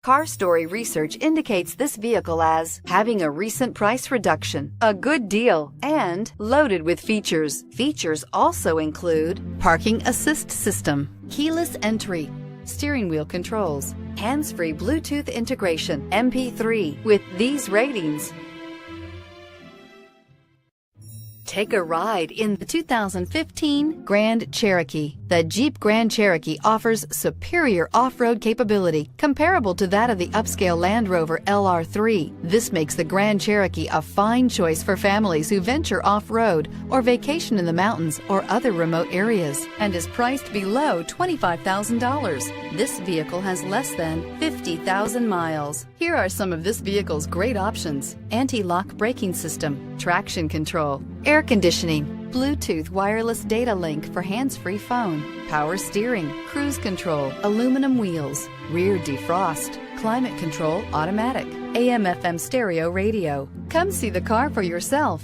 Car Story research indicates this vehicle as having a recent price reduction, a good deal, and loaded with features. Features also include parking assist system, keyless entry, steering wheel controls, hands-free Bluetooth integration, MP3. With these ratings, take a ride in the 2015 Grand Cherokee. The Jeep Grand Cherokee offers superior off-road capability comparable to that of the upscale Land Rover LR3. This makes the Grand Cherokee a fine choice for families who venture off-road or vacation in the mountains or other remote areas, and is priced below $25,000. This vehicle has less than 50,000 miles. Here are some of this vehicle's great options: anti-lock braking system, traction control, air conditioning, Bluetooth wireless data link for hands-free phone, power steering, cruise control, aluminum wheels, rear defrost, climate control automatic, AM/FM stereo radio. Come see the car for yourself.